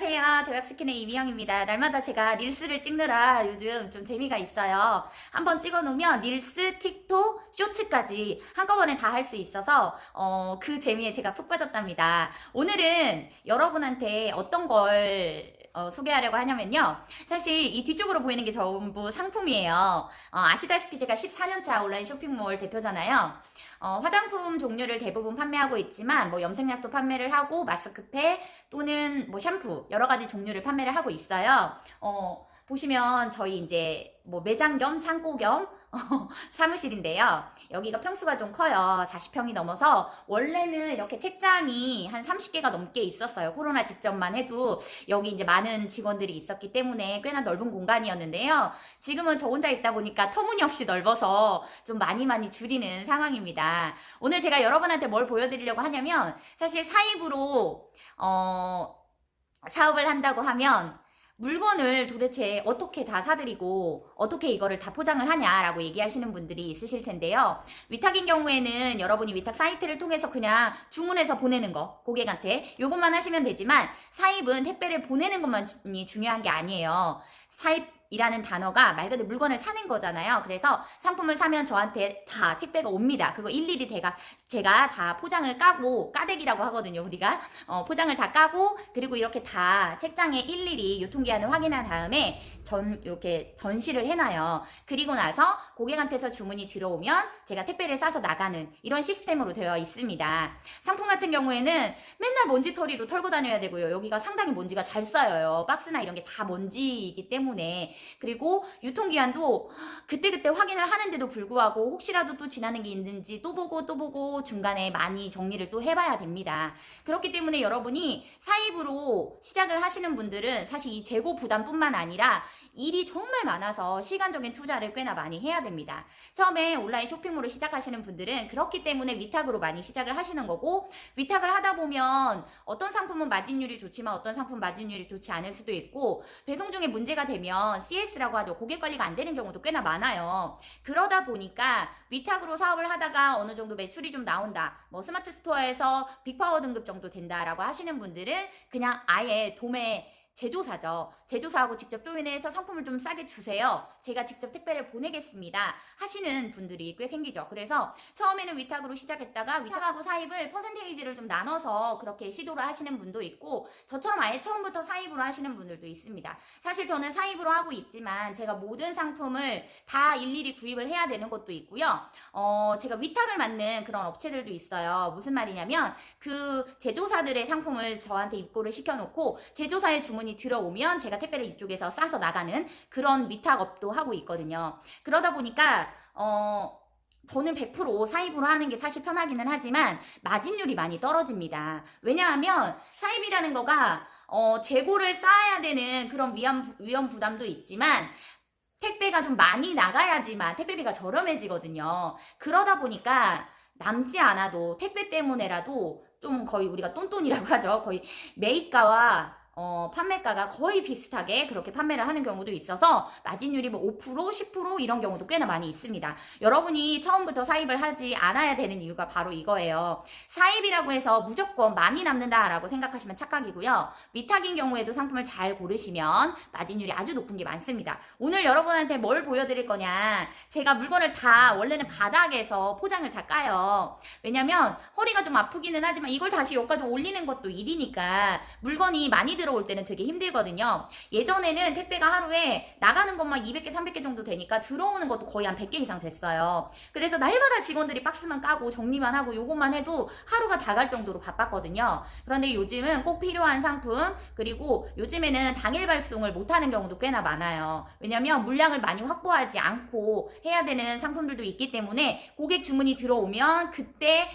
안녕하세요. 대박스킨의 이미영입니다. 날마다 제가 릴스를 찍느라 요즘 좀 재미가 있어요. 한번 찍어놓으면 릴스, 틱톡, 쇼츠까지 한꺼번에 다 할 수 있어서 그 재미에 제가 푹 빠졌답니다. 오늘은 여러분한테 어떤 걸 소개하려고 하냐면요. 사실 이 뒤쪽으로 보이는 게 전부 상품이에요. 아시다시피 제가 14년차 온라인 쇼핑몰 대표잖아요. 화장품 종류를 대부분 판매하고 있지만 뭐 염색약도 판매를 하고 마스크팩 또는 뭐 샴푸 여러 가지 종류를 판매를 하고 있어요. 보시면 저희 이제 뭐 매장 겸 창고 겸 사무실인데요. 여기가 평수가 좀 커요. 40평이 넘어서 원래는 이렇게 책장이 한 30개가 넘게 있었어요. 코로나 직전만 해도 여기 이제 많은 직원들이 있었기 때문에 꽤나 넓은 공간이었는데요. 지금은 저 혼자 있다 보니까 터무니없이 넓어서 좀 많이 줄이는 상황입니다. 오늘 제가 여러분한테 뭘 보여드리려고 하냐면 사실 사입으로 사업을 한다고 하면 물건을 도대체 어떻게 다 사드리고 어떻게 이거를 다 포장을 하냐라고 얘기하시는 분들이 있으실 텐데요. 위탁인 경우에는 여러분이 위탁 사이트를 통해서 그냥 주문해서 보내는 거, 고객한테 요것만 하시면 되지만 사입은 택배를 보내는 것만이 중요한 게 아니에요. 사입이라는 단어가 말 그대로 물건을 사는 거잖아요. 그래서 상품을 사면 저한테 다 택배가 옵니다. 그거 일일이 제가 다 포장을 까고, 까대기라고 하거든요, 우리가. 포장을 다 까고, 그리고 이렇게 다 책장에 일일이 유통기한을 확인한 다음에 이렇게 전시를 해놔요. 그리고 나서 고객한테서 주문이 들어오면 제가 택배를 싸서 나가는 이런 시스템으로 되어 있습니다. 상품 같은 경우에는 맨날 먼지털이로 털고 다녀야 되고요. 여기가 상당히 먼지가 잘 쌓여요. 박스나 이런 게 다 먼지이기 때문에. 그리고 유통기한도 그때그때 확인을 하는데도 불구하고 혹시라도 또 지나는 게 있는지 또 보고 중간에 많이 정리를 또 해봐야 됩니다. 그렇기 때문에 여러분이 사입으로 시작을 하시는 분들은 사실 이 재고 부담뿐만 아니라 일이 정말 많아서 시간적인 투자를 꽤나 많이 해야 됩니다. 처음에 온라인 쇼핑몰을 시작하시는 분들은 그렇기 때문에 위탁으로 많이 시작을 하시는 거고, 위탁을 하다 보면 어떤 상품은 마진율이 좋지만 어떤 상품 마진율이 좋지 않을 수도 있고, 배송 중에 문제가 되면 CS라고 하죠. 고객 관리가 안 되는 경우도 꽤나 많아요. 그러다 보니까 위탁으로 사업을 하다가 어느 정도 매출이 좀 나온다, 뭐 스마트 스토어에서 빅파워 등급 정도 된다라고 하시는 분들은 그냥 아예 도매 제조사죠. 제조사하고 직접 조인해서 상품을 좀 싸게 주세요. 제가 직접 택배를 보내겠습니다. 하시는 분들이 꽤 생기죠. 그래서 처음에는 위탁으로 시작했다가 위탁하고 사입을 퍼센테이지를 좀 나눠서 그렇게 시도를 하시는 분도 있고, 저처럼 아예 처음부터 사입으로 하시는 분들도 있습니다. 사실 저는 사입으로 하고 있지만 제가 모든 상품을 다 일일이 구입을 해야 되는 것도 있고요. 제가 위탁을 맡는 그런 업체들도 있어요. 무슨 말이냐면 그 제조사들의 상품을 저한테 입고를 시켜놓고 제조사의 주문이 들어오면 제가 택배를 이쪽에서 싸서 나가는 그런 위탁업도 하고 있거든요. 그러다 보니까 저는 100% 사입으로 하는 게 사실 편하기는 하지만 마진율이 많이 떨어집니다. 왜냐하면 사입이라는 거가 재고를 쌓아야 되는 그런 위험 부담도 있지만 택배가 좀 많이 나가야지만 택배비가 저렴해지거든요. 그러다 보니까 남지 않아도 택배 때문에라도 좀 거의 우리가 똔똔이라고 하죠. 거의 매입가와 판매가가 거의 비슷하게 그렇게 판매를 하는 경우도 있어서 마진율이 뭐 5%, 10% 이런 경우도 꽤나 많이 있습니다. 여러분이 처음부터 사입을 하지 않아야 되는 이유가 바로 이거예요. 사입이라고 해서 무조건 많이 남는다라고 생각하시면 착각이고요. 위탁인 경우에도 상품을 잘 고르시면 마진율이 아주 높은 게 많습니다. 오늘 여러분한테 뭘 보여드릴 거냐, 제가 물건을 다 원래는 바닥에서 포장을 다 까요. 왜냐면 허리가 좀 아프기는 하지만 이걸 다시 여기까지 올리는 것도 일이니까 물건이 많이 들어올 때는 되게 힘들거든요. 예전에는 택배가 하루에 나가는 것만 200개, 300개 정도 되니까 들어오는 것도 거의 한 100개 이상 됐어요. 그래서 날마다 직원들이 박스만 까고 정리만 하고 요것만 해도 하루가 다 갈 정도로 바빴거든요. 그런데 요즘은 꼭 필요한 상품, 그리고 요즘에는 당일 발송을 못하는 경우도 꽤나 많아요. 왜냐면 물량을 많이 확보하지 않고 해야 되는 상품들도 있기 때문에 고객 주문이 들어오면 그때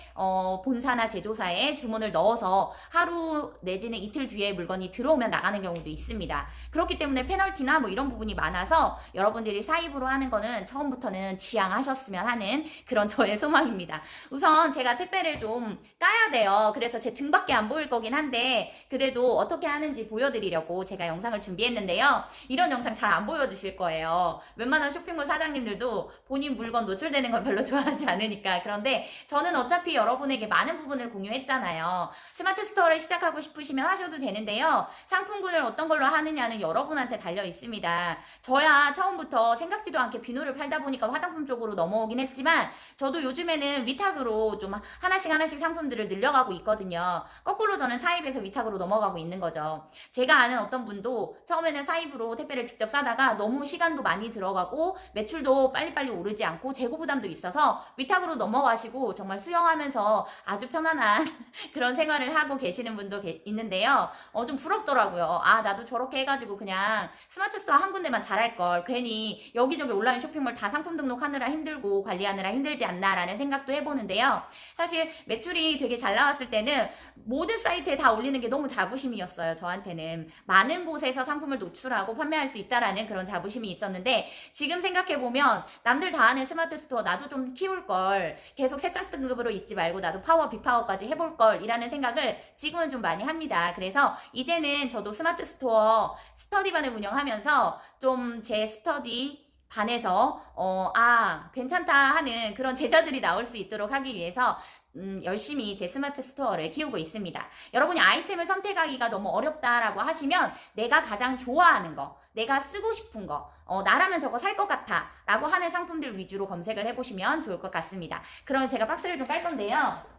본사나 제조사에 주문을 넣어서 하루 내지는 이틀 뒤에 물건이 들어오면 나가는 경우도 있습니다. 그렇기 때문에 페널티나 뭐 이런 부분이 많아서 여러분들이 사입으로 하는 거는 처음부터는 지양하셨으면 하는 그런 저의 소망입니다. 우선 제가 택배를 좀 까야 돼요. 그래서 제 등밖에 안 보일 거긴 한데 그래도 어떻게 하는지 보여드리려고 제가 영상을 준비했는데요. 이런 영상 잘 안 보여주실 거예요. 웬만한 쇼핑몰 사장님들도 본인 물건 노출되는 건 별로 좋아하지 않으니까. 그런데 저는 어차피 여러분에게 많은 부분을 공유했잖아요. 스마트 스토어를 시작하고 싶으시면 하셔도 되는데요. 상품군을 어떤 걸로 하느냐는 여러분한테 달려 있습니다. 저야 처음부터 생각지도 않게 비누를 팔다 보니까 화장품 쪽으로 넘어오긴 했지만 저도 요즘에는 위탁으로 좀 하나씩 상품들을 늘려가고 있거든요. 거꾸로 저는 사입에서 위탁으로 넘어가고 있는 거죠. 제가 아는 어떤 분도 처음에는 사입으로 택배를 직접 싸다가 너무 시간도 많이 들어가고 매출도 빨리빨리 오르지 않고 재고 부담도 있어서 위탁으로 넘어가시고 정말 수영하면서 아주 편안한 그런 생활을 하고 계시는 분도 있는데요. 좀 부럽더라고요. 아, 나도 저렇게 해가지고 그냥 스마트 스토어 한 군데만 잘할 걸. 괜히 여기저기 온라인 쇼핑몰 다 상품 등록하느라 힘들고 관리하느라 힘들지 않나라는 생각도 해보는데요. 사실 매출이 되게 잘 나왔을 때는 모든 사이트에 다 올리는 게 너무 자부심이었어요. 저한테는 많은 곳에서 상품을 노출하고 판매할 수 있다라는 그런 자부심이 있었는데 지금 생각해보면 남들 다 하는 스마트 스토어 나도 좀 키울 걸, 계속 새싹 등급으로 있지 말고 나도 파워 빅파워까지 해볼 걸 이라는 생각을 지금은 좀 많이 합니다. 그래서 이제는 저도 스마트 스토어 스터디반을 운영하면서 좀 제 스터디 반에서 괜찮다 하는 그런 제자들이 나올 수 있도록 하기 위해서 열심히 제 스마트 스토어를 키우고 있습니다. 여러분이 아이템을 선택하기가 너무 어렵다라고 하시면 내가 가장 좋아하는 거, 내가 쓰고 싶은 거, 나라면 저거 살 것 같아 라고 하는 상품들 위주로 검색을 해보시면 좋을 것 같습니다. 그럼 제가 박스를 좀 깔 건데요.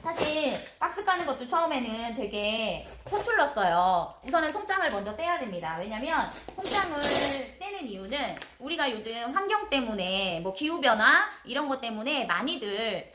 사실 박스 까는 것도 처음에는 되게 서툴렀어요. 우선은 송장을 먼저 떼야 됩니다. 왜냐면 송장을 떼는 이유는 우리가 요즘 환경 때문에 뭐 기후변화 이런 것 때문에 많이들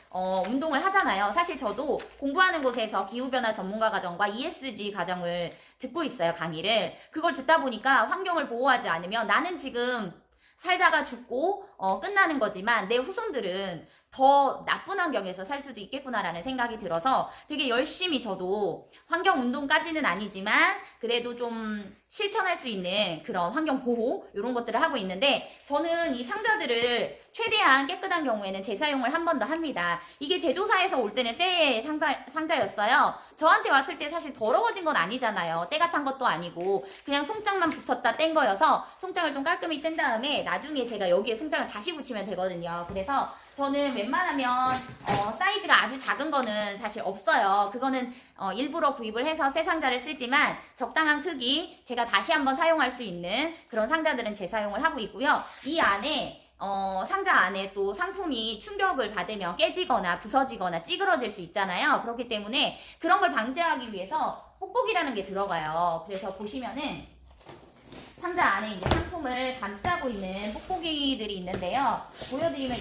운동을 하잖아요. 사실 저도 공부하는 곳에서 기후변화 전문가 과정과 ESG 과정을 듣고 있어요. 강의를. 그걸 듣다 보니까 환경을 보호하지 않으면 나는 지금 살다가 죽고 끝나는 거지만 내 후손들은 더 나쁜 환경에서 살 수도 있겠구나라는 생각이 들어서 되게 열심히 저도 환경운동까지는 아니지만 그래도 좀 실천할 수 있는 그런 환경보호 이런 것들을 하고 있는데 저는 이 상자들을 최대한 깨끗한 경우에는 재사용을 한 번 더 합니다. 이게 제조사에서 올 때는 새 상자였어요. 저한테 왔을 때 사실 더러워진 건 아니잖아요. 때가 탄 것도 아니고 그냥 송장만 붙었다 뗀 거여서 송장을 좀 깔끔히 뗀 다음에 나중에 제가 여기에 송장을 다시 붙이면 되거든요. 그래서 저는 웬만하면 사이즈가 아주 작은 거는 사실 없어요. 그거는 일부러 구입을 해서 새 상자를 쓰지만 적당한 크기 제가 다시 한번 사용할 수 있는 그런 상자들은 재사용을 하고 있고요. 이 안에 상자 안에 또 상품이 충격을 받으면 깨지거나 부서지거나 찌그러질 수 있잖아요. 그렇기 때문에 그런 걸 방지하기 위해서 뽁뽁이라는 게 들어가요. 그래서 보시면은 상자 안에 이제 상품을 감싸고 있는 뽁뽁이들이 있는데요. 보여드리면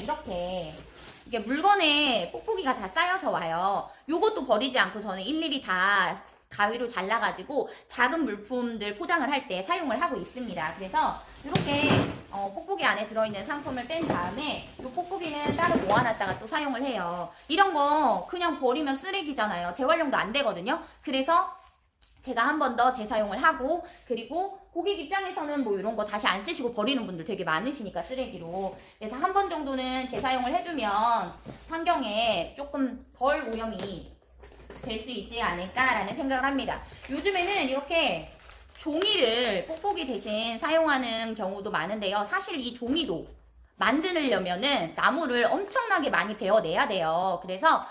이게 물건에 뽁뽁이가 다 쌓여서 와요. 요것도 버리지 않고 저는 일일이 다 가위로 잘라가지고 작은 물품들 포장을 할 때 사용을 하고 있습니다. 그래서 이렇게 뽁뽁이 안에 들어있는 상품을 뺀 다음에 이 뽁뽁이는 따로 모아놨다가 또 사용을 해요. 이런 거 그냥 버리면 쓰레기잖아요. 재활용도 안 되거든요. 그래서 제가 한 번 더 재사용을 하고 그리고 고객 입장에서는 뭐 이런 거 다시 안 쓰시고 버리는 분들 되게 많으시니까 쓰레기로. 그래서 한 번 정도는 재사용을 해주면 환경에 조금 덜 오염이 될 수 있지 않을까라는 생각을 합니다. 요즘에는 이렇게 종이를 뽁뽁이 대신 사용하는 경우도 많은데요. 사실 이 종이도 만드려면은 나무를 엄청나게 많이 베어내야 돼요. 그래서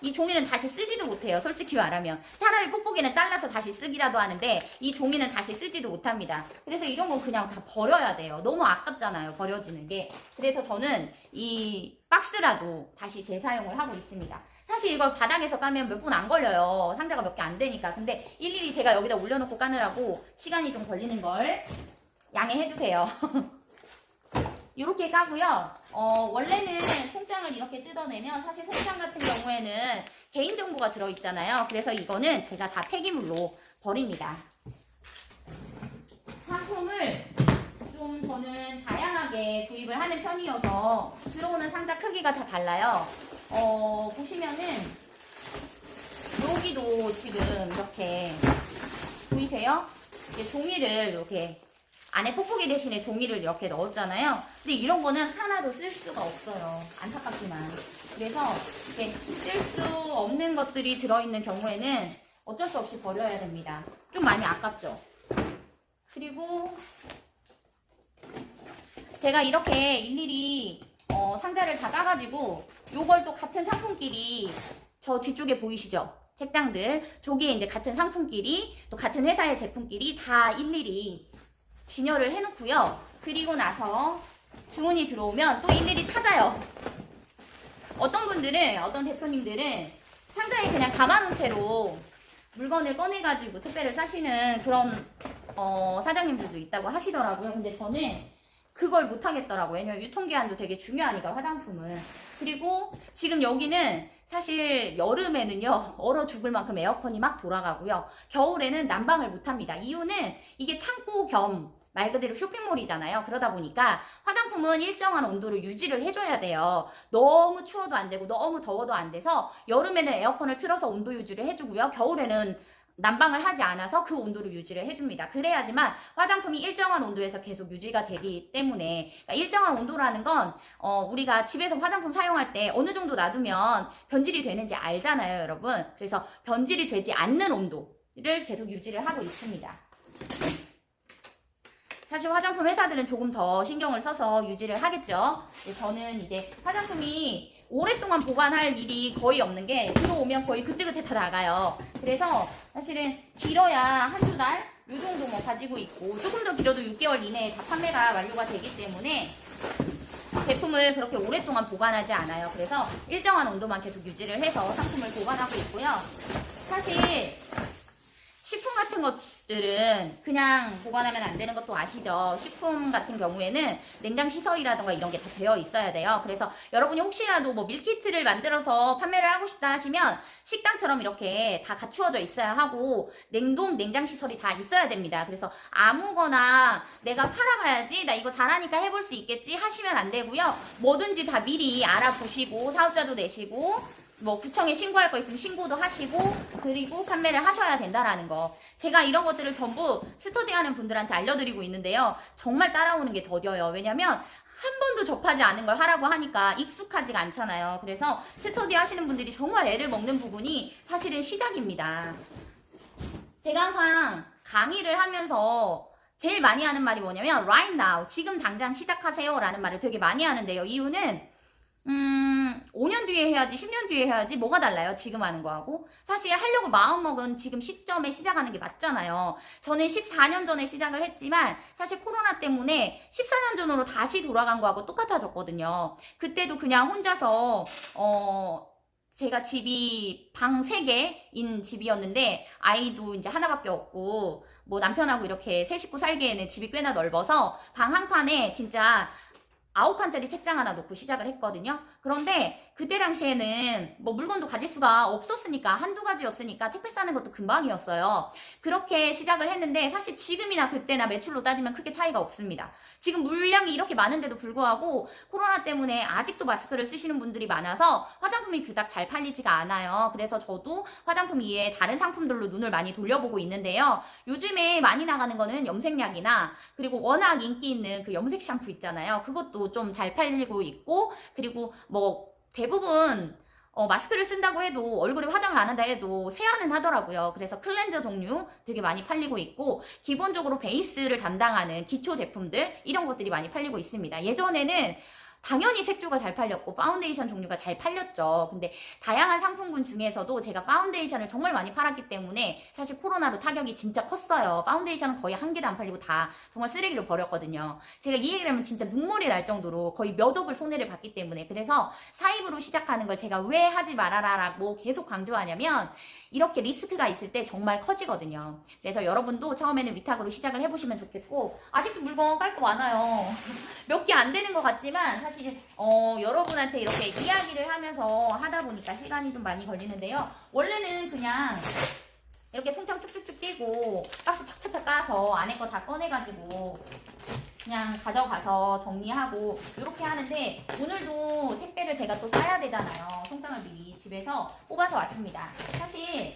이 종이는 다시 쓰지도 못해요. 솔직히 말하면. 차라리 뽁뽁이는 잘라서 다시 쓰기라도 하는데 이 종이는 다시 쓰지도 못합니다. 그래서 이런 건 그냥 다 버려야 돼요. 너무 아깝잖아요. 버려지는 게. 그래서 저는 이 박스라도 다시 재사용을 하고 있습니다. 사실 이걸 바닥에서 까면 몇 분 안 걸려요. 상자가 몇 개 안 되니까. 근데 일일이 제가 여기다 올려놓고 까느라고 시간이 좀 걸리는 걸 양해해주세요. 이렇게 까고요. 원래는 송장을 이렇게 뜯어내면 사실 송장 같은 경우에는 개인정보가 들어있잖아요. 그래서 이거는 제가 다 폐기물로 버립니다. 상품을 좀 저는 다양하게 구입을 하는 편이어서 들어오는 상자 크기가 다 달라요. 보시면은 여기도 지금 이렇게 보이세요? 종이를 이렇게 안에 뽁뽁이 대신에 종이를 이렇게 넣었잖아요. 근데 이런 거는 하나도 쓸 수가 없어요. 안타깝지만. 그래서 이렇게 쓸 수 없는 것들이 들어있는 경우에는 어쩔 수 없이 버려야 됩니다. 좀 많이 아깝죠. 그리고 제가 이렇게 일일이 상자를 다 까가지고 요걸 또 같은 상품끼리 저 뒤쪽에 보이시죠? 책장들, 저기에 이제 같은 상품끼리 또 같은 회사의 제품끼리 다 일일이 진열을 해놓고요. 그리고 나서 주문이 들어오면 또 일일이 찾아요. 어떤 분들은, 어떤 대표님들은 상자에 그냥 감아놓은 채로 물건을 꺼내가지고 택배를 사시는 그런 사장님들도 있다고 하시더라고요. 근데 저는 그걸 못하겠더라고요. 왜냐면 유통기한도 되게 중요하니까, 화장품은. 그리고 지금 여기는 사실 여름에는요, 얼어 죽을 만큼 에어컨이 막 돌아가고요. 겨울에는 난방을 못합니다. 이유는 이게 창고 겸 말 그대로 쇼핑몰이잖아요. 그러다 보니까 화장품은 일정한 온도를 유지를 해줘야 돼요. 너무 추워도 안 되고 너무 더워도 안 돼서 여름에는 에어컨을 틀어서 온도 유지를 해주고요. 겨울에는 난방을 하지 않아서 그 온도를 유지를 해줍니다. 그래야지만 화장품이 일정한 온도에서 계속 유지가 되기 때문에, 그러니까 일정한 온도라는 건 우리가 집에서 화장품 사용할 때 어느 정도 놔두면 변질이 되는지 알잖아요, 여러분. 그래서 변질이 되지 않는 온도를 계속 유지를 하고 있습니다. 사실 화장품 회사들은 조금 더 신경을 써서 유지를 하겠죠. 저는 이제 화장품이 오랫동안 보관할 일이 거의 없는 게, 들어오면 거의 그때그때 다 나가요. 그래서 사실은 길어야 한두 달? 요 정도 뭐 가지고 있고, 조금 더 길어도 6개월 이내에 다 판매가 완료가 되기 때문에 제품을 그렇게 오랫동안 보관하지 않아요. 그래서 일정한 온도만 계속 유지를 해서 상품을 보관하고 있고요. 사실 식품 같은 것들은 그냥 보관하면 안 되는 것도 아시죠? 식품 같은 경우에는 냉장 시설이라던가 이런 게 다 되어 있어야 돼요. 그래서 여러분이 혹시라도 뭐 밀키트를 만들어서 판매를 하고 싶다 하시면 식당처럼 이렇게 다 갖추어져 있어야 하고, 냉동, 냉장 시설이 다 있어야 됩니다. 그래서 아무거나 내가 팔아봐야지, 나 이거 잘하니까 해볼 수 있겠지 하시면 안 되고요. 뭐든지 다 미리 알아보시고, 사업자도 내시고, 뭐 구청에 신고할 거 있으면 신고도 하시고, 그리고 판매를 하셔야 된다라는 거. 제가 이런 것들을 전부 스터디 하는 분들한테 알려드리고 있는데요. 정말 따라오는 게 더뎌요. 왜냐면 한 번도 접하지 않은 걸 하라고 하니까 익숙하지가 않잖아요. 그래서 스터디 하시는 분들이 정말 애를 먹는 부분이 사실은 시작입니다. 제가 항상 강의를 하면서 제일 많이 하는 말이 뭐냐면 right now, 지금 당장 시작하세요 라는 말을 되게 많이 하는데요. 이유는 5년 뒤에 해야지, 10년 뒤에 해야지, 뭐가 달라요? 지금 하는 거하고. 사실 하려고 마음먹은 지금 시점에 시작하는 게 맞잖아요. 저는 14년 전에 시작을 했지만 사실 코로나 때문에 14년 전으로 다시 돌아간 거하고 똑같아졌거든요. 그때도 그냥 혼자서 제가 집이 방 3개인 집이었는데, 아이도 이제 하나밖에 없고 뭐 남편하고 이렇게 세 식구 살기에는 집이 꽤나 넓어서 방 한 칸에 진짜 9칸짜리 책장 하나 놓고 시작을 했거든요. 그런데 그때 당시에는 뭐 물건도 가질 수가 없었으니까, 한두 가지였으니까 택배 싸는 것도 금방이었어요. 그렇게 시작을 했는데 사실 지금이나 그때나 매출로 따지면 크게 차이가 없습니다. 지금 물량이 이렇게 많은데도 불구하고 코로나 때문에 아직도 마스크를 쓰시는 분들이 많아서 화장품이 그닥 잘 팔리지가 않아요. 그래서 저도 화장품 이외에 다른 상품들로 눈을 많이 돌려보고 있는데요. 요즘에 많이 나가는 거는 염색약이나, 그리고 워낙 인기 있는 그 염색 샴푸 있잖아요. 그것도 좀 잘 팔리고 있고, 그리고 뭐 대부분 마스크를 쓴다고 해도, 얼굴에 화장을 안 한다 해도 세안은 하더라고요. 그래서 클렌저 종류 되게 많이 팔리고 있고, 기본적으로 베이스를 담당하는 기초 제품들, 이런 것들이 많이 팔리고 있습니다. 예전에는 당연히 색조가 잘 팔렸고 파운데이션 종류가 잘 팔렸죠. 근데 다양한 상품군 중에서도 제가 파운데이션을 정말 많이 팔았기 때문에 사실 코로나로 타격이 진짜 컸어요. 파운데이션은 거의 한 개도 안 팔리고 다 정말 쓰레기로 버렸거든요. 제가 이 얘기를 하면 진짜 눈물이 날 정도로 거의 몇 억을 손해를 봤기 때문에. 그래서 사입으로 시작하는 걸 제가 왜 하지 말아라 라고 계속 강조하냐면, 이렇게 리스크가 있을 때 정말 커지거든요. 그래서 여러분도 처음에는 위탁으로 시작을 해보시면 좋겠고, 아직도 물건 깔 거 많아요. 몇 개 안 되는 것 같지만 사실 여러분한테 이렇게 이야기를 하면서 하다 보니까 시간이 좀 많이 걸리는데요. 원래는 그냥 이렇게 풍창 쭉쭉쭉 떼고 박스 착착착 까서 안에 거 다 꺼내가지고 그냥 가져가서 정리하고 이렇게 하는데, 오늘도 택배를 제가 또 싸야 되잖아요. 송장을 미리 집에서 뽑아서 왔습니다. 사실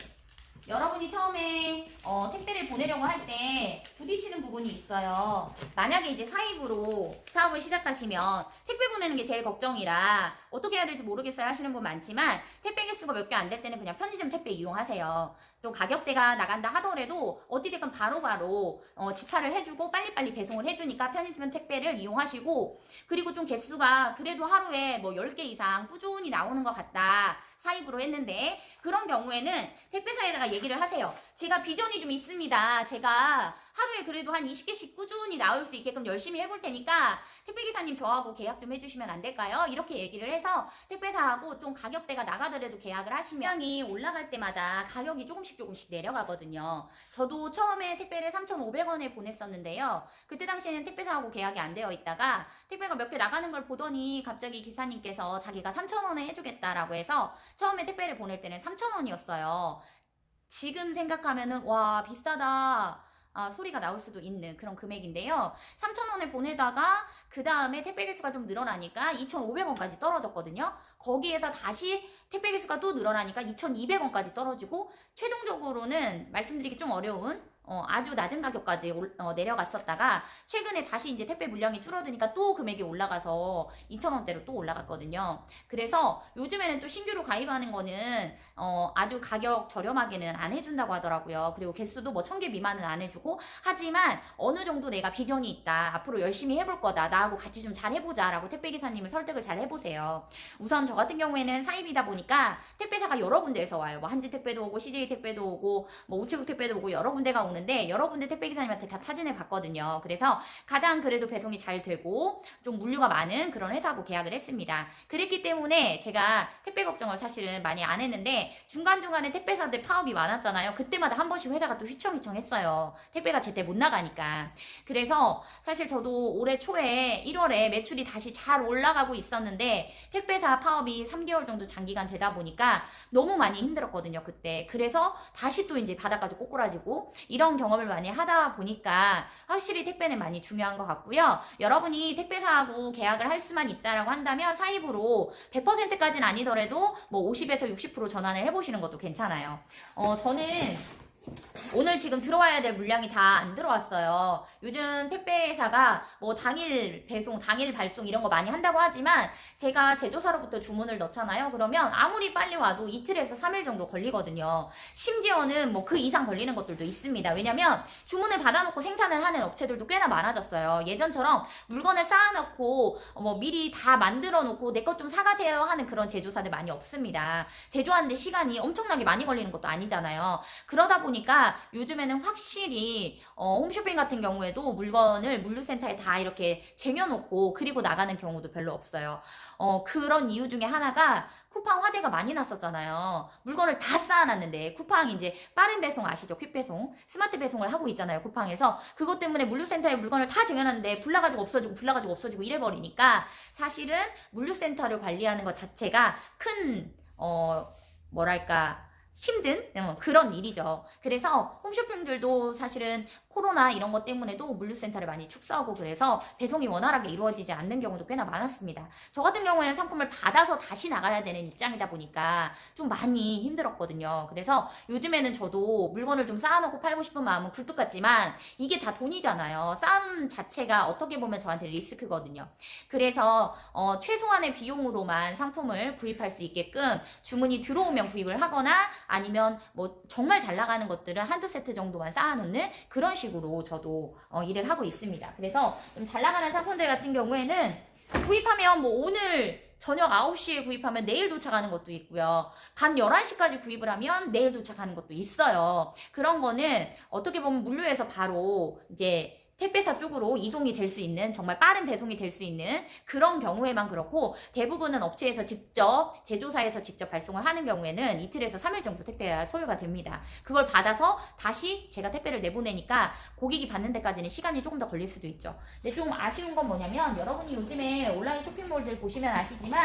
여러분이 처음에 택배를 보내려고 할 때 부딪히는 부분이 있어요. 만약에 이제 사입으로 사업을 시작하시면 택배 보내는 게 제일 걱정이라 어떻게 해야 될지 모르겠어요 하시는 분 많지만, 택배 개수가 몇 개 안 될 때는 그냥 편의점 택배 이용하세요. 좀 가격대가 나간다 하더라도 어찌됐건 바로바로 직화를 해주고 빨리빨리 배송을 해주니까 편의점 택배를 이용하시고, 그리고 좀 개수가 그래도 하루에 뭐 10개 이상 꾸준히 나오는 것 같다 사입으로 했는데, 그런 경우에는 택배사에다가 얘기를 하세요. 제가 비전이 좀 있습니다. 제가 하루에 그래도 한 20개씩 꾸준히 나올 수 있게끔 열심히 해볼 테니까 택배기사님 저하고 계약 좀 해주시면 안 될까요? 이렇게 얘기를 해서 택배사하고 좀 가격대가 나가더라도 계약을 하시면 이 올라갈 때마다 가격이 조금씩 내려가거든요. 저도 처음에 택배를 3,500원에 보냈었는데요. 그때 당시에는 택배사하고 계약이 안 되어 있다가 택배가 몇 개 나가는 걸 보더니 갑자기 기사님께서 자기가 3,000원에 해주겠다라고 해서 처음에 택배를 보낼 때는 3,000원이었어요. 지금 생각하면은 와 비싸다 소리가 나올 수도 있는 그런 금액인데요. 3,000원을 보내다가 그 다음에 택배 개수가 좀 늘어나니까 2,500원까지 떨어졌거든요. 거기에서 다시 택배 개수가 또 늘어나니까 2,200원까지 떨어지고, 최종적으로는 말씀드리기 좀 어려운 아주 낮은 가격까지 내려갔었다가 최근에 다시 이제 택배 물량이 줄어드니까 또 금액이 올라가서 2,000원대로 또 올라갔거든요. 그래서 요즘에는 또 신규로 가입하는 거는 아주 가격 저렴하게는 안 해준다고 하더라고요. 그리고 개수도 뭐 1,000개 미만은 안 해주고, 하지만 어느 정도 내가 비전이 있다, 앞으로 열심히 해볼 거다, 나하고 같이 좀 잘 해보자 라고 택배기사님을 설득을 잘 해보세요. 우선 저 같은 경우에는 사입이다 보니까 택배사가 여러 군데에서 와요. 뭐 한지 택배도 오고 CJ 택배도 오고 뭐 우체국 택배도 오고 여러 군데가 오는데, 여러 군데 택배기사님한테 다 타진을 받거든요. 그래서 가장 그래도 배송이 잘 되고 좀 물류가 많은 그런 회사하고 계약을 했습니다. 그랬기 때문에 제가 택배 걱정을 사실은 많이 안 했는데, 중간중간에 택배사들 파업이 많았잖아요. 그때마다 한 번씩 회사가 또 휘청휘청 했어요. 택배가 제때 못 나가니까. 그래서 사실 저도 올해 초에 1월에 매출이 다시 잘 올라가고 있었는데 택배사 파업이 3개월 정도 장기간 되다 보니까 너무 많이 힘들었거든요, 그때. 그래서 다시 또 이제 바닥까지 꼬꾸라지고 이런 경험을 많이 하다 보니까 확실히 택배는 많이 중요한 것 같고요. 여러분이 택배사하고 계약을 할 수만 있다라고 한다면 사입으로 100%까지는 아니더라도 뭐 50에서 60% 전환을 해보시는 것도 괜찮아요. 저는 오늘 지금 들어와야 될 물량이 다 안 들어왔어요. 요즘 택배회사가 뭐 당일 배송, 당일 발송 이런 거 많이 한다고 하지만 제가 제조사로부터 주문을 넣잖아요. 그러면 아무리 빨리 와도 이틀에서 3일 정도 걸리거든요. 심지어는 뭐 그 이상 걸리는 것들도 있습니다. 왜냐면 주문을 받아놓고 생산을 하는 업체들도 꽤나 많아졌어요. 예전처럼 물건을 쌓아놓고 뭐 미리 다 만들어 놓고 내 것 좀 사가세요 하는 그런 제조사들 많이 없습니다. 제조하는데 시간이 엄청나게 많이 걸리는 것도 아니잖아요. 그러다 보니까 요즘에는 확실히 홈쇼핑 같은 경우에도 물건을 물류센터에 다 이렇게 쟁여놓고 그리고 나가는 경우도 별로 없어요. 그런 이유 중에 하나가 쿠팡 화재가 많이 났었잖아요. 물건을 다 쌓아놨는데, 쿠팡 이제 빠른 배송 아시죠? 퀵배송, 스마트 배송을 하고 있잖아요, 쿠팡에서. 그것 때문에 물류센터에 물건을 다 쟁여놨는데 불나가지고 없어지고 이래버리니까 사실은 물류센터를 관리하는 것 자체가 큰 뭐랄까 힘든 그런 일이죠. 그래서 홈쇼핑들도 사실은 코로나 이런 것 때문에도 물류센터를 많이 축소하고, 그래서 배송이 원활하게 이루어지지 않는 경우도 꽤나 많았습니다. 저 같은 경우에는 상품을 받아서 다시 나가야 되는 입장이다 보니까 좀 많이 힘들었거든요. 그래서 요즘에는 저도 물건을 좀 쌓아놓고 팔고 싶은 마음은 굴뚝 같지만 이게 다 돈이잖아요. 쌓음 자체가 어떻게 보면 저한테 리스크거든요. 그래서 최소한의 비용으로만 상품을 구입할 수 있게끔 주문이 들어오면 구입을 하거나, 아니면 뭐 정말 잘 나가는 것들은 한두 세트 정도만 쌓아놓는 그런 식으로 저도 일을 하고 있습니다. 그래서 좀 잘 나가는 상품들 같은 경우에는 구입하면 뭐 오늘 저녁 9시에 구입하면 내일 도착하는 것도 있고요. 밤 11시까지 구입을 하면 내일 도착하는 것도 있어요. 그런 거는 어떻게 보면 물류에서 바로 이제 택배사 쪽으로 이동이 될 수 있는, 정말 빠른 배송이 될 수 있는 그런 경우에만 그렇고, 대부분은 업체에서 직접, 제조사에서 직접 발송을 하는 경우에는 이틀에서 3일 정도 택배가 소요가 됩니다. 그걸 받아서 다시 제가 택배를 내보내니까 고객이 받는 데까지는 시간이 조금 더 걸릴 수도 있죠. 근데 좀 아쉬운 건 뭐냐면, 여러분이 요즘에 온라인 쇼핑몰들 보시면 아시지만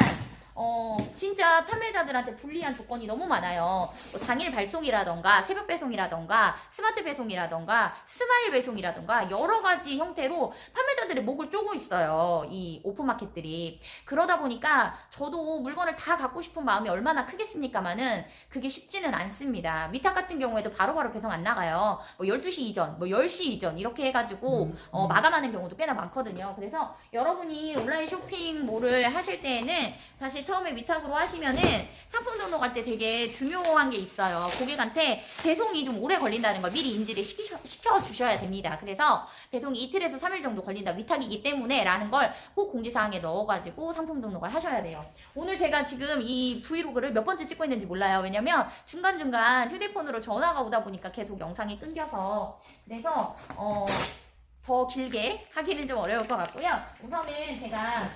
진짜 판매자들한테 불리한 조건이 너무 많아요. 뭐 당일 발송이라던가 새벽 배송이라던가 스마트 배송이라던가 스마일 배송이라던가 여러 가지 형태로 판매자들의 목을 쪼고 있어요, 이 오픈마켓들이. 그러다 보니까 저도 물건을 다 갖고 싶은 마음이 얼마나 크겠습니까마는 그게 쉽지는 않습니다. 위탁 같은 경우에도 바로바로 배송 안 나가요. 뭐 12시 이전, 뭐 10시 이전 이렇게 해가지고 마감하는 경우도 꽤나 많거든요. 그래서 여러분이 온라인 쇼핑몰을 하실 때에는 사실 처음에 위탁으로 하시면은 상품 등록할 때 되게 중요한 게 있어요. 고객한테 배송이 좀 오래 걸린다는 걸 미리 인지를 시켜주셔야 됩니다. 그래서 배송이 이틀에서 3일 정도 걸린다. 위탁이기 때문에 라는 걸 꼭 공지사항에 넣어가지고 상품 등록을 하셔야 돼요. 오늘 제가 지금 이 브이로그를 몇 번째 찍고 있는지 몰라요. 왜냐면 중간중간 휴대폰으로 전화가 오다 보니까 계속 영상이 끊겨서. 그래서 더 길게 하기는 좀 어려울 것 같고요. 우선은 제가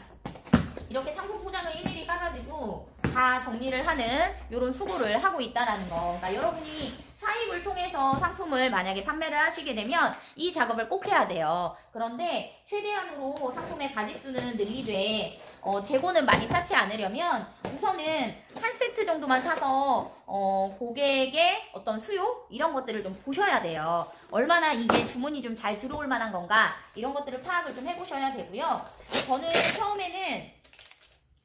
이렇게 상품 포장을 일일이 까가지고 다 정리를 하는 이런 수고를 하고 있다라는 거. 그러니까 여러분이 사입을 통해서 상품을 만약에 판매를 하시게 되면 이 작업을 꼭 해야 돼요. 그런데 최대한으로 상품의 가짓수는 늘리되 재고는 많이 쌓지 않으려면 우선은 한 세트 정도만 사서 고객의 어떤 수요 이런 것들을 좀 보셔야 돼요. 얼마나 이게 주문이 좀 잘 들어올 만한 건가 이런 것들을 파악을 좀 해보셔야 되고요. 저는 처음에는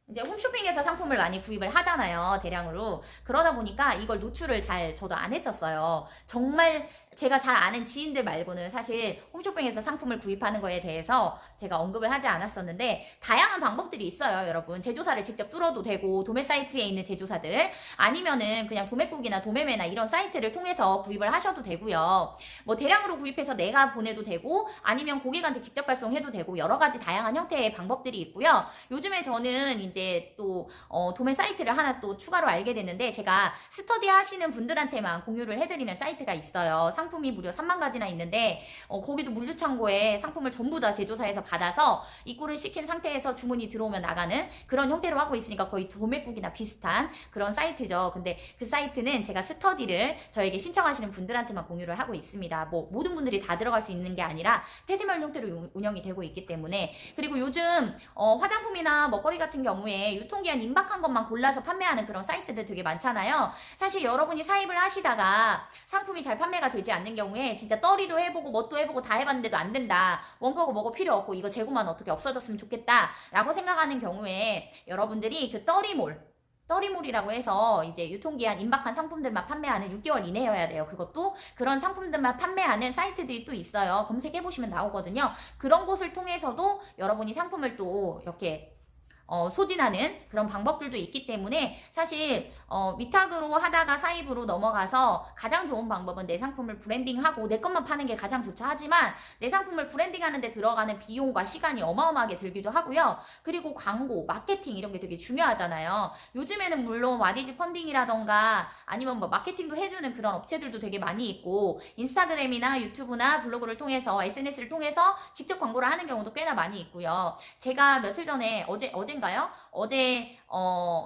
이제 홈쇼핑에서 상품을 많이 구입을 하잖아요. 대량으로. 그러다 보니까 이걸 노출을 저도 안 했었어요. 정말 제가 잘 아는 지인들 말고는 사실 홈쇼핑에서 상품을 구입하는 거에 대해서 제가 언급을 하지 않았었는데 다양한 방법들이 있어요, 여러분. 제조사를 직접 뚫어도 되고 도매 사이트에 있는 제조사들 아니면은 그냥 도매국이나 도매매나 이런 사이트를 통해서 구입을 하셔도 되고요. 뭐 대량으로 구입해서 내가 보내도 되고 아니면 고객한테 직접 발송해도 되고 여러 가지 다양한 형태의 방법들이 있고요. 요즘에 저는 이제 또 도매 사이트를 하나 또 추가로 알게 됐는데 제가 스터디 하시는 분들한테만 공유를 해드리는 사이트가 있어요. 상품이 무려 3만 가지나 있는데 거기도 물류창고에 상품을 전부 다 제조사에서 받아서 입고를 시킨 상태에서 주문이 들어오면 나가는 그런 형태로 하고 있으니까 거의 도매국이나 비슷한 그런 사이트죠. 근데 그 사이트는 제가 스터디를 저에게 신청하시는 분들한테만 공유를 하고 있습니다. 뭐 모든 분들이 다 들어갈 수 있는 게 아니라 폐지물 형태로 운영이 되고 있기 때문에. 그리고 요즘 화장품이나 먹거리 같은 경우에 유통기한 임박한 것만 골라서 판매하는 그런 사이트들 되게 많잖아요. 사실 여러분이 사입을 하시다가 상품이 잘 판매가 되지 않는 경우에 진짜 떨이도 해보고 뭣도 해보고 다 해봤는데도 안 된다. 원가고 뭐고 필요 없고 이거 재고만 어떻게 없어졌으면 좋겠다 라고 생각하는 경우에 여러분들이 그 떨이몰이라고 해서 이제 유통기한 임박한 상품들만 판매하는 6개월 이내여야 돼요. 그것도 그런 상품들만 판매하는 사이트들이 또 있어요. 검색해보시면 나오거든요. 그런 곳을 통해서도 여러분이 상품을 또 이렇게 소진하는 그런 방법들도 있기 때문에 사실 위탁으로 하다가 사입으로 넘어가서 가장 좋은 방법은 내 상품을 브랜딩하고 내 것만 파는 게 가장 좋죠. 하지만 내 상품을 브랜딩하는 데 들어가는 비용과 시간이 어마어마하게 들기도 하고요. 그리고 광고, 마케팅 이런 게 되게 중요하잖아요. 요즘에는 물론 와디즈 펀딩이라던가 아니면 뭐 마케팅도 해주는 그런 업체들도 되게 많이 있고 인스타그램이나 유튜브나 블로그를 통해서 SNS를 통해서 직접 광고를 하는 경우도 꽤나 많이 있고요. 제가 며칠 전에 어젠가요? 어제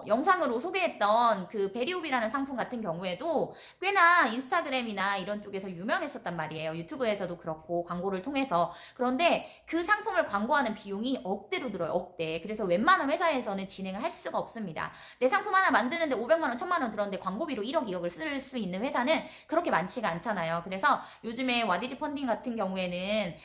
영상으로 소개했던 그 베리옵이라는 상품 같은 경우에도 꽤나 인스타그램이나 이런 쪽에서 유명했었단 말이에요. 유튜브에서도 그렇고 광고를 통해서. 그런데 그 상품을 광고하는 비용이 억대로 들어요. 억대. 그래서 웬만한 회사에서는 진행을 할 수가 없습니다. 내 상품 하나 만드는데 500만 원, 1000만 원 들었는데 광고비로 1억, 2억을 쓸 수 있는 회사는 그렇게 많지가 않잖아요. 그래서 요즘에 와디즈 펀딩 같은 경우에는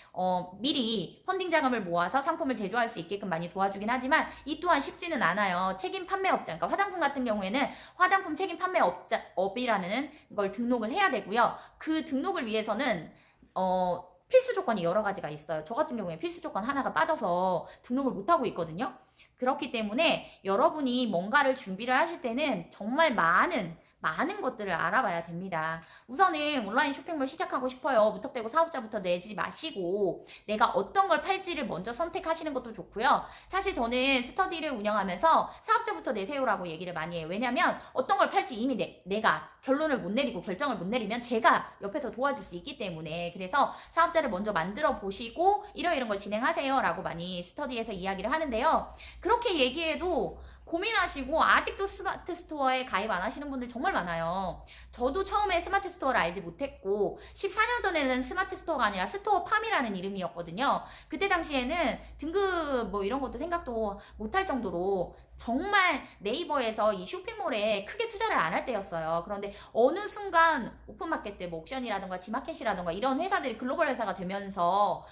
미리 펀딩 자금을 모아서 상품을 제조할 수 있게끔 많이 도와주긴 하지만 이 또한 쉽지는 않아요. 책임 판매업자, 그러니까 화장품 같은 경우에는 화장품 책임 판매업이라는 걸 등록을 해야 되고요. 그 등록을 위해서는 필수 조건이 여러 가지가 있어요. 저 같은 경우에 필수 조건 하나가 빠져서 등록을 못하고 있거든요. 그렇기 때문에 여러분이 뭔가를 준비를 하실 때는 정말 많은 것들을 알아봐야 됩니다. 우선은 온라인 쇼핑몰 시작하고 싶어요. 무턱대고 사업자부터 내지 마시고 내가 어떤 걸 팔지를 먼저 선택하시는 것도 좋고요. 사실 저는 스터디를 운영하면서 사업자부터 내세요라고 얘기를 많이 해요. 왜냐면 어떤 걸 팔지 이미 내가 결론을 못 내리고 결정을 못 내리면 제가 옆에서 도와줄 수 있기 때문에. 그래서 사업자를 먼저 만들어 보시고 이런 걸 진행하세요 라고 많이 스터디에서 이야기를 하는데요. 그렇게 얘기해도 고민하시고 아직도 스마트 스토어에 가입 안 하시는 분들 정말 많아요. 저도 처음에 스마트 스토어를 알지 못했고 14년 전에는 스마트 스토어가 아니라 스토어 팜이라는 이름이었거든요. 그때 당시에는 등급 뭐 이런 것도 생각도 못할 정도로 정말 네이버에서 이 쇼핑몰에 크게 투자를 안 할 때였어요. 그런데 어느 순간 오픈마켓 때 뭐 옥션이라던가 지마켓이라던가 이런 회사들이 글로벌 회사가 되면서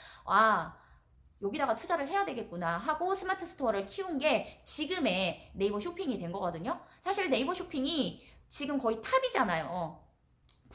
여기다가 투자를 해야 되겠구나 하고 스마트 스토어를 키운 게 지금의 네이버 쇼핑이 된 거거든요. 사실 네이버 쇼핑이 지금 거의 탑이잖아요.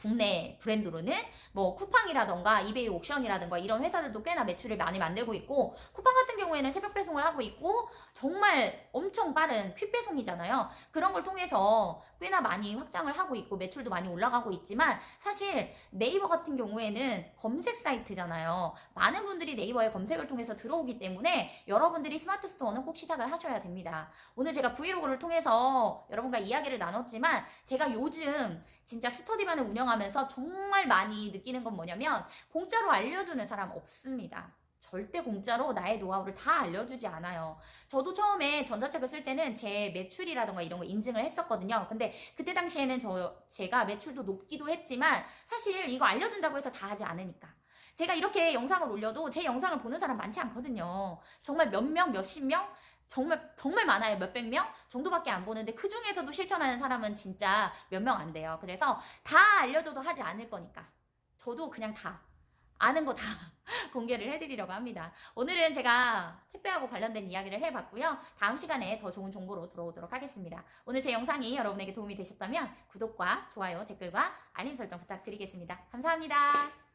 국내 브랜드로는 뭐 쿠팡이라던가 이베이 옥션이라던가 이런 회사들도 꽤나 매출을 많이 만들고 있고, 쿠팡 같은 경우에는 새벽 배송을 하고 있고 정말 엄청 빠른 퀵 배송이잖아요. 그런 걸 통해서 꽤나 많이 확장을 하고 있고 매출도 많이 올라가고 있지만, 사실 네이버 같은 경우에는 검색 사이트잖아요. 많은 분들이 네이버에 검색을 통해서 들어오기 때문에 여러분들이 스마트 스토어는 꼭 시작을 하셔야 됩니다. 오늘 제가 브이로그를 통해서 여러분과 이야기를 나눴지만, 제가 요즘 진짜 스터디반을 운영하면서 정말 많이 느끼는 건 뭐냐면, 공짜로 알려주는 사람 없습니다. 절대 공짜로 나의 노하우를 다 알려주지 않아요. 저도 처음에 전자책을 쓸 때는 제 매출이라던가 이런 거 인증을 했었거든요. 근데 그때 당시에는 제가 매출도 높기도 했지만 사실 이거 알려준다고 해서 다 하지 않으니까. 제가 이렇게 영상을 올려도 제 영상을 보는 사람 많지 않거든요. 정말 몇 명, 몇십 명, 정말 많아요. 몇백 명 정도밖에 안 보는데 그 중에서도 실천하는 사람은 진짜 몇 명 안 돼요. 그래서 다 알려줘도 하지 않을 거니까 저도 그냥 다 아는 거 다 공개를 해드리려고 합니다. 오늘은 제가 택배하고 관련된 이야기를 해봤고요. 다음 시간에 더 좋은 정보로 돌아오도록 하겠습니다. 오늘 제 영상이 여러분에게 도움이 되셨다면 구독과 좋아요, 댓글과 알림 설정 부탁드리겠습니다. 감사합니다.